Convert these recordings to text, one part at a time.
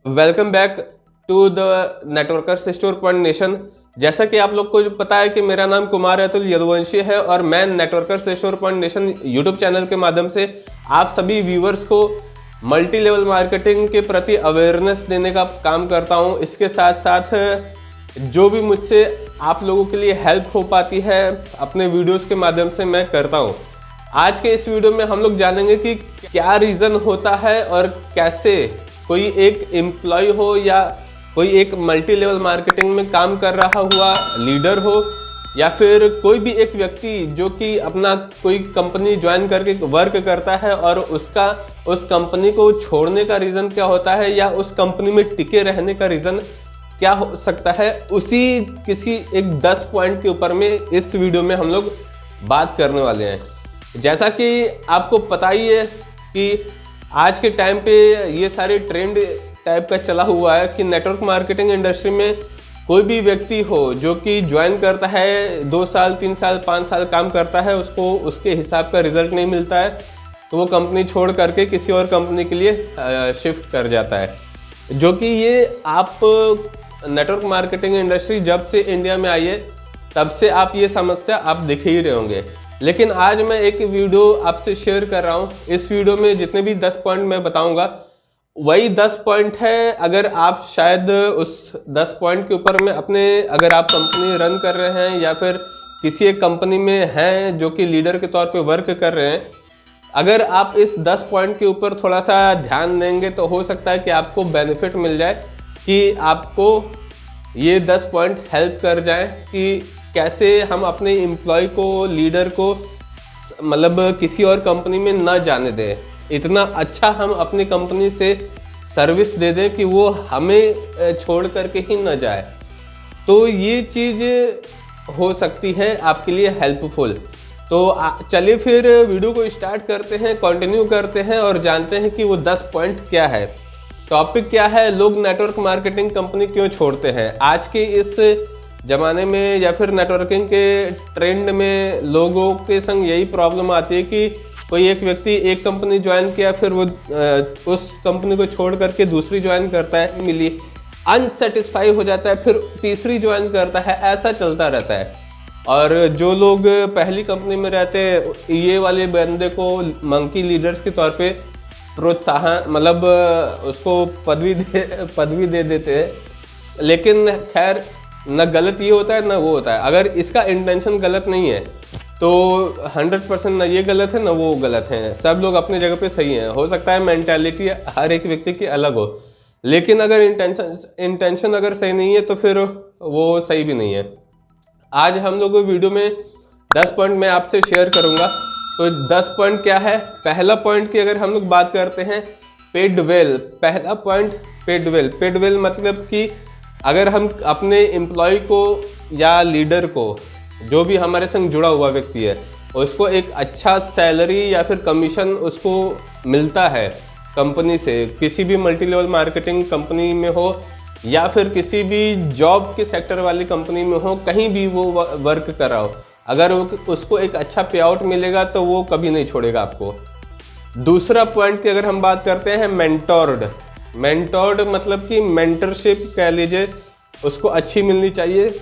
Welcome back to the networkers store point nation. जैसा कि आप लोग को पता है कि मेरा नाम कुमार अतुल यदुवंशी है और मैं networkers store point nation YouTube channel के माध्यम से आप सभी व्यूवर्स को मल्टी लेवल मार्केटिंग के प्रति अवेयरनेस देने का काम करता हूं। इसके साथ साथ जो भी मुझसे आप लोगों के लिए हेल्प हो पाती है अपने वीडियोस के माध्यम से मैं करता हूं। आज के इस वीडियो में हम लोग जानेंगे कि क्या रीज़न होता है और कैसे कोई एक एम्प्लॉय हो या कोई एक मल्टी लेवल मार्केटिंग में काम कर रहा हुआ लीडर हो या फिर कोई भी एक व्यक्ति जो कि अपना कोई कंपनी ज्वाइन करके वर्क करता है और उसका उस कंपनी को छोड़ने का रीज़न क्या होता है या उस कंपनी में टिके रहने का रीज़न क्या हो सकता है, उसी किसी एक 10 पॉइंट के ऊपर में इस वीडियो में हम लोग बात करने वाले हैं। जैसा कि आपको पता ही है कि आज के टाइम पे ये सारे ट्रेंड टाइप का चला हुआ है कि नेटवर्क मार्केटिंग इंडस्ट्री में कोई भी व्यक्ति हो जो कि ज्वाइन करता है 2 साल 3 साल 5 साल काम करता है, उसको उसके हिसाब का रिजल्ट नहीं मिलता है तो वो कंपनी छोड़ करके किसी और कंपनी के लिए शिफ्ट कर जाता है। जो कि ये आप नेटवर्क मार्केटिंग इंडस्ट्री जब से इंडिया में आई है तब से आप ये समस्या आप देख ही रहे होंगे। लेकिन आज मैं एक वीडियो आपसे शेयर कर रहा हूँ। इस वीडियो में जितने भी 10 पॉइंट मैं बताऊंगा वही 10 पॉइंट है। अगर आप शायद उस 10 पॉइंट के ऊपर में अपने अगर आप कंपनी रन कर रहे हैं या फिर किसी एक कंपनी में हैं जो कि लीडर के तौर पे वर्क कर रहे हैं, अगर आप इस 10 पॉइंट के ऊपर थोड़ा सा ध्यान देंगे तो हो सकता है कि आपको बेनिफिट मिल जाए, कि आपको ये 10 पॉइंट हेल्प कर जाए कि कैसे हम अपने एम्प्लॉय को, लीडर को मतलब किसी और कंपनी में न जाने दें। इतना अच्छा हम अपनी कंपनी से सर्विस दे दें कि वो हमें छोड़ करके ही न जाए। तो ये चीज़ हो सकती है आपके लिए हेल्पफुल। तो चलिए फिर वीडियो को स्टार्ट करते हैं, कंटिन्यू करते हैं और जानते हैं कि वो 10 पॉइंट क्या है। टॉपिक क्या है, लोग नेटवर्क मार्केटिंग कंपनी क्यों छोड़ते हैं। आज के इस ज़माने में या फिर नेटवर्किंग के ट्रेंड में लोगों के संग यही प्रॉब्लम आती है कि कोई एक व्यक्ति एक कंपनी ज्वाइन किया, फिर वो उस कंपनी को छोड़ करके दूसरी ज्वाइन करता है, मिली अनसेटिस्फाई हो जाता है, फिर तीसरी ज्वाइन करता है, ऐसा चलता रहता है। और जो लोग पहली कंपनी में रहते हैं ये वाले बंदे को मंकी लीडर्स के तौर पे प्रोत्साहन मतलब उसको पदवी दे देते हैं। लेकिन खैर न गलत ये होता है न वो होता है। अगर इसका इंटेंशन गलत नहीं है तो 100% न ये गलत है न वो गलत है। सब लोग अपनी जगह पे सही हैं। हो सकता है मेंटालिटी हर एक व्यक्ति की अलग हो, लेकिन अगर इंटेंशन अगर सही नहीं है तो फिर वो सही भी नहीं है। आज हम लोग वीडियो में 10 पॉइंट मैं आपसे शेयर करूंगा। तो 10 पॉइंट क्या है। पहला पॉइंट की अगर हम लोग बात करते हैं पेड वेल। पहला point paid well. Paid well मतलब कि अगर हम अपने एम्प्लॉय को या लीडर को, जो भी हमारे संग जुड़ा हुआ व्यक्ति है, उसको एक अच्छा सैलरी या फिर कमीशन उसको मिलता है कंपनी से, किसी भी मल्टी लेवल मार्केटिंग कंपनी में हो या फिर किसी भी जॉब के सेक्टर वाली कंपनी में हो, कहीं भी वो वर्क कर रहा हो, अगर उसको एक अच्छा पे आउट मिलेगा तो वो कभी नहीं छोड़ेगा आपको। दूसरा पॉइंट की अगर हम बात करते हैं मेंटोर्ड मतलब कि मेंटरशिप कह लीजिए, उसको अच्छी मिलनी चाहिए।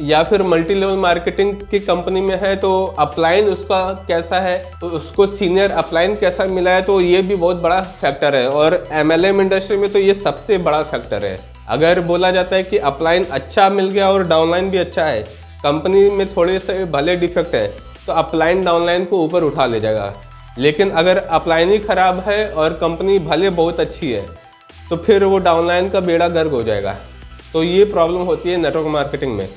या फिर मल्टी लेवल मार्केटिंग की कंपनी में है तो अपलाइन उसका कैसा है, तो उसको सीनियर अपलाइन कैसा मिला है, तो ये भी बहुत बड़ा फैक्टर है। और MLM इंडस्ट्री में तो ये सबसे बड़ा फैक्टर है। अगर बोला जाता है कि अपलाइन अच्छा मिल गया और डाउनलाइन भी अच्छा है, कंपनी में थोड़े से भले डिफेक्ट है तो अपलाइन डाउनलाइन को ऊपर उठा ले जाएगा। लेकिन अगर अपलाइन ही खराब है और कंपनी भले बहुत अच्छी है तो फिर वो डाउनलाइन का बेड़ा गर्क हो जाएगा। तो ये प्रॉब्लम होती है नेटवर्क मार्केटिंग में।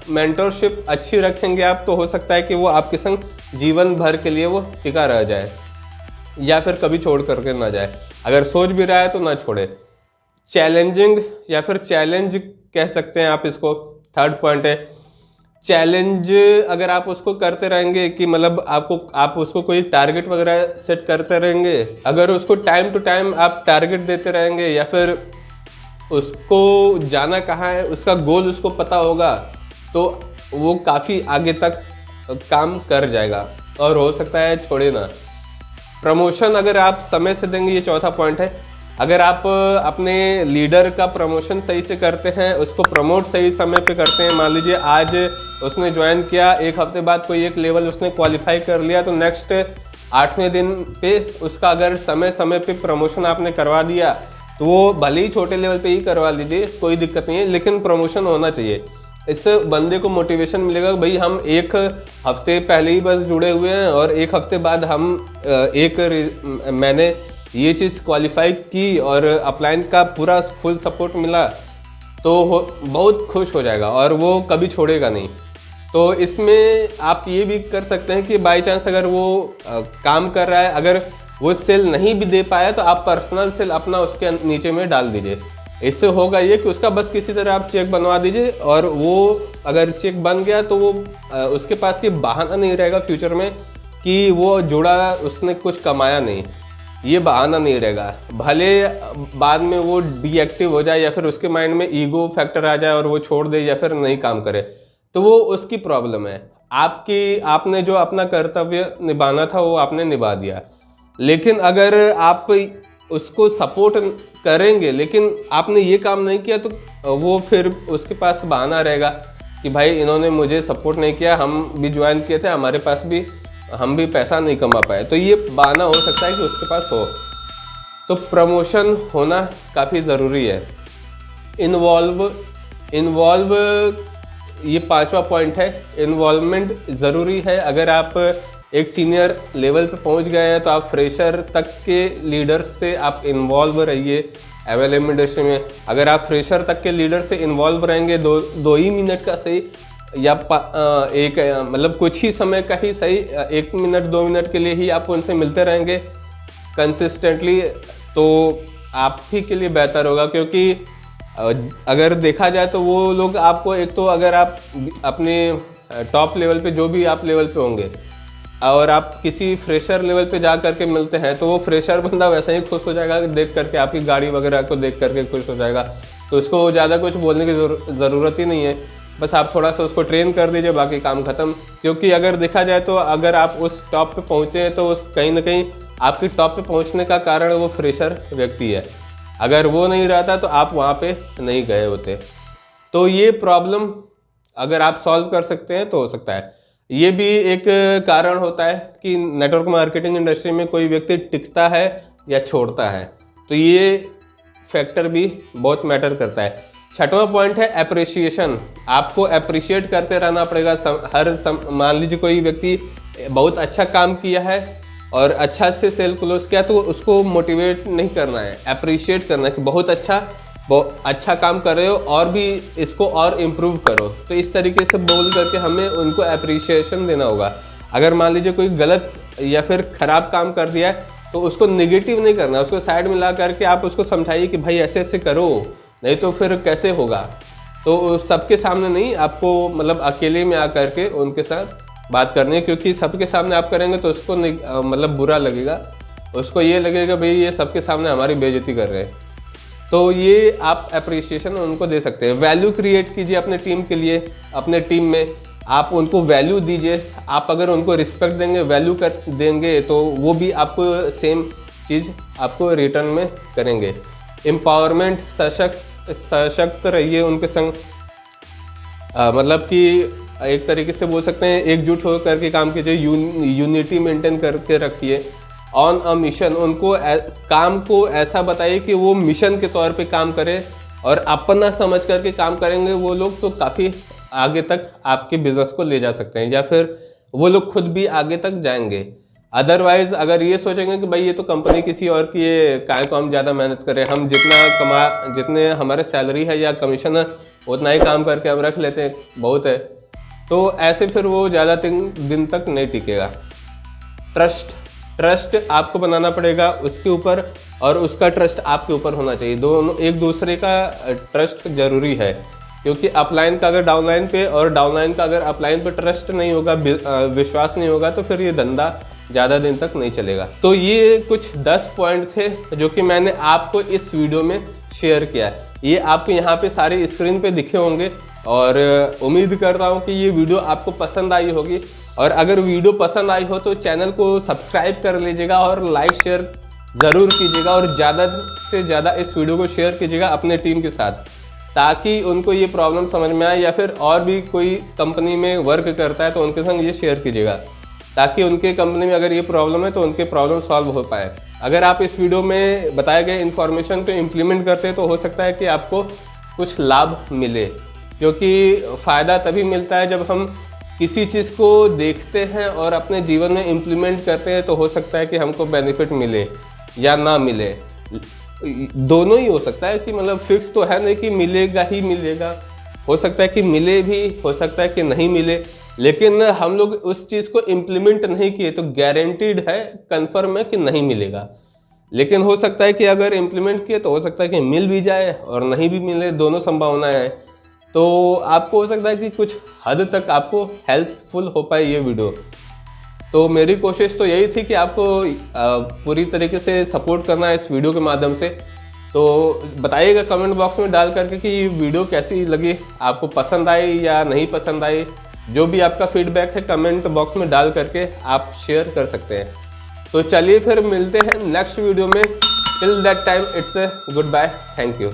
मेंटोरशिप अच्छी रखेंगे आप तो हो सकता है कि वो आपके संग जीवन भर के लिए वो टिका रह जाए या फिर कभी छोड़ करके ना जाए। अगर सोच भी रहा है तो ना छोड़े। चैलेंजिंग या फिर चैलेंज कह सकते हैं आप इसको। थर्ड पॉइंट है चैलेंज। अगर आप उसको करते रहेंगे कि मतलब आप उसको कोई टारगेट वगैरह सेट करते रहेंगे, अगर उसको टाइम टू टाइम आप टारगेट देते रहेंगे या फिर उसको जाना कहाँ है उसका गोल उसको पता होगा तो वो काफ़ी आगे तक काम कर जाएगा और हो सकता है छोड़े ना। प्रमोशन अगर आप समय से देंगे, ये चौथा पॉइंट है, अगर आप अपने लीडर का प्रमोशन सही से करते हैं, उसको प्रमोट सही समय पे करते हैं, मान लीजिए आज उसने ज्वाइन किया, एक हफ्ते बाद कोई एक लेवल उसने क्वालिफाई कर लिया, तो नेक्स्ट 8वें दिन पे उसका अगर समय समय पे प्रमोशन आपने करवा दिया, तो वो भले ही छोटे लेवल पे ही करवा लीजिए, कोई दिक्कत नहीं है, लेकिन प्रमोशन होना चाहिए। इससे बंदे को मोटिवेशन मिलेगा, भाई हम एक हफ्ते पहले ही बस जुड़े हुए हैं और एक हफ्ते बाद मैंने ये चीज़ क्वालिफाई की और अपलाइन का पूरा फुल सपोर्ट मिला, तो बहुत खुश हो जाएगा और वो कभी छोड़ेगा नहीं। तो इसमें आप ये भी कर सकते हैं कि बाय चांस अगर वो काम कर रहा है, अगर वो सेल नहीं भी दे पाया, तो आप पर्सनल सेल अपना उसके नीचे में डाल दीजिए। इससे होगा ये कि उसका बस किसी तरह आप चेक बनवा दीजिए, और वो अगर चेक बन गया तो वो उसके पास ये बहाना नहीं रहेगा फ्यूचर में कि वो जुड़ा, उसने कुछ कमाया नहीं, ये बहाना नहीं रहेगा। भले बाद में वो डीएक्टिव हो जाए या फिर उसके माइंड में ईगो फैक्टर आ जाए और वो छोड़ दे या फिर नहीं काम करे, तो वो उसकी प्रॉब्लम है। आपने जो अपना कर्तव्य निभाना था वो आपने निभा दिया। लेकिन अगर आप उसको सपोर्ट करेंगे लेकिन आपने ये काम नहीं किया, तो वो फिर उसके पास बहाना रहेगा कि भाई इन्होंने मुझे सपोर्ट नहीं किया, हम भी ज्वाइन किए थे, हमारे पास भी, हम भी पैसा नहीं कमा पाए। तो ये बहाना हो सकता है कि उसके पास हो। तो प्रमोशन होना काफ़ी ज़रूरी है। इन्वॉल्व ये 5वां पॉइंट है, इन्वॉल्वमेंट ज़रूरी है। अगर आप एक सीनियर लेवल पे पहुंच गए हैं, तो आप फ्रेशर तक के लीडर्स से आप इन्वॉल्व रहिए एमएलएम इंडस्ट्री में। अगर आप फ्रेशर तक के लीडर से इन्वॉल्व रहेंगे, दो ही मिनट का सही, या एक मतलब कुछ ही समय का ही सही, 1 मिनट 2 मिनट के लिए ही आप उनसे मिलते रहेंगे कंसिस्टेंटली, तो आप ही के लिए बेहतर होगा। क्योंकि अगर देखा जाए तो वो लोग आपको, एक तो अगर आप अपने टॉप लेवल पे, जो भी आप लेवल पे होंगे, और आप किसी फ्रेशर लेवल पे जा करके मिलते हैं, तो वो फ्रेशर बंदा वैसे ही खुश हो जाएगा देख करके, आपकी गाड़ी वगैरह को देख करके खुश हो जाएगा। तो उसको ज़्यादा कुछ बोलने की ज़रूरत ही नहीं है, बस आप थोड़ा सा उसको ट्रेन कर दीजिए, बाकी काम ख़त्म। क्योंकि अगर देखा जाए तो अगर आप उस टॉप पे पहुँचे हैं, तो उस कहीं ना कहीं आपकी टॉप पे पहुँचने का कारण वो फ्रेशर व्यक्ति है। अगर वो नहीं रहता तो आप वहाँ पे नहीं गए होते। तो ये प्रॉब्लम अगर आप सॉल्व कर सकते हैं तो हो सकता है। ये भी एक कारण होता है कि नेटवर्क मार्केटिंग इंडस्ट्री में कोई व्यक्ति टिकता है या छोड़ता है, तो ये फैक्टर भी बहुत मैटर करता है। 6वां पॉइंट है एप्रिसिएशन। आपको अप्रिशिएट करते रहना पड़ेगा। मान लीजिए कोई व्यक्ति बहुत अच्छा काम किया है और अच्छा से सेल क्लोज किया, तो उसको मोटिवेट नहीं करना है, अप्रिशिएट करना है कि बहुत अच्छा काम कर रहे हो और भी इसको और इम्प्रूव करो। तो इस तरीके से बोल करके हमें उनको अप्रिशिएशन देना होगा। अगर मान लीजिए कोई गलत या फिर ख़राब काम कर दिया है, तो उसको निगेटिव नहीं करना, उसको साइड में ला करके आप उसको समझाइए कि भाई ऐसे ऐसे करो, नहीं तो फिर कैसे होगा। तो सबके सामने नहीं, आपको मतलब अकेले में आ करके उनके साथ बात करनी है, क्योंकि सबके सामने आप करेंगे तो उसको मतलब बुरा लगेगा, उसको ये लगेगा भाई ये सबके सामने हमारी बेइज्जती कर रहे हैं। तो ये आप अप्रिसिएशन उनको दे सकते हैं। वैल्यू क्रिएट कीजिए अपने टीम के लिए, अपने टीम में आप उनको वैल्यू दीजिए। आप अगर उनको रिस्पेक्ट देंगे, वैल्यू कर देंगे, तो वो भी आपको सेम चीज़ आपको रिटर्न में करेंगे। एम्पावरमेंट, सशक्त रहिए उनके संग, मतलब कि एक तरीके से बोल सकते हैं एकजुट होकर के काम कीजिए, यूनिटी मेंटेन करके रखिए। ऑन अ मिशन, उनको काम को ऐसा बताइए कि वो मिशन के तौर पे काम करें, और अपना समझ करके काम करेंगे वो लोग, तो काफ़ी आगे तक आपके बिजनेस को ले जा सकते हैं, या फिर वो लोग खुद भी आगे तक जाएंगे। अदरवाइज अगर ये सोचेंगे कि भाई ये तो कंपनी किसी और की है, काहे को हम ज़्यादा मेहनत करें, हम जितने हमारे सैलरी है या कमीशन है उतना ही काम करके हम रख लेते हैं, बहुत है, तो ऐसे फिर वो ज़्यादा दिन तक नहीं टिकेगा। ट्रस्ट आपको बनाना पड़ेगा उसके ऊपर, और उसका ट्रस्ट आपके ऊपर होना चाहिए। दोनों एक दूसरे का ट्रस्ट जरूरी है, क्योंकि अपलाइन का अगर डाउनलाइन पे और डाउनलाइन का अगर अपलाइन पे ट्रस्ट नहीं होगा, विश्वास नहीं होगा, तो फिर ये धंधा ज़्यादा दिन तक नहीं चलेगा। तो ये कुछ 10 पॉइंट थे जो कि मैंने आपको इस वीडियो में शेयर किया है। ये आपको यहाँ पे सारे स्क्रीन पे दिखे होंगे, और उम्मीद करता हूँ कि ये वीडियो आपको पसंद आई होगी। और अगर वीडियो पसंद आई हो तो चैनल को सब्सक्राइब कर लीजिएगा और लाइक शेयर ज़रूर कीजिएगा और ज़्यादा से ज़्यादा इस वीडियो को शेयर कीजिएगा अपने टीम के साथ, ताकि उनको ये प्रॉब्लम समझ में आए, या फिर और भी कोई कंपनी में वर्क करता है तो उनके संग ये शेयर कीजिएगा, ताकि उनके कंपनी में अगर ये प्रॉब्लम है तो उनके प्रॉब्लम सॉल्व हो पाए। अगर आप इस वीडियो में बताए गए इन्फॉर्मेशन को इम्प्लीमेंट करते हैं तो हो सकता है कि आपको कुछ लाभ मिले, क्योंकि फ़ायदा तभी मिलता है जब हम किसी चीज़ को देखते हैं और अपने जीवन में इम्प्लीमेंट करते हैं, तो हो सकता है कि हमको बेनिफिट मिले या ना मिले, दोनों ही हो सकता है कि मतलब फिक्स तो है नहीं कि मिलेगा ही मिलेगा, हो सकता है कि मिले भी, हो सकता है कि नहीं मिले, लेकिन हम लोग उस चीज़ को इम्प्लीमेंट नहीं किए तो गारंटीड है, कंफर्म है कि नहीं मिलेगा। लेकिन हो सकता है कि अगर इम्प्लीमेंट किए तो हो सकता है कि मिल भी जाए और नहीं भी मिले, दोनों संभावनाएं हैं। तो आपको हो सकता है कि कुछ हद तक आपको हेल्पफुल हो पाए ये वीडियो। तो मेरी कोशिश तो यही थी कि आपको पूरी तरीके से सपोर्ट करना है इस वीडियो के माध्यम से। तो बताइएगा कमेंट बॉक्स में डाल करके कि ये वीडियो कैसी लगी, आपको पसंद आई या नहीं पसंद आई। जो भी आपका फीडबैक है कमेंट बॉक्स में डाल करके आप शेयर कर सकते हैं। तो चलिए फिर मिलते हैं नेक्स्ट वीडियो में। Till that time it's good bye, thank you.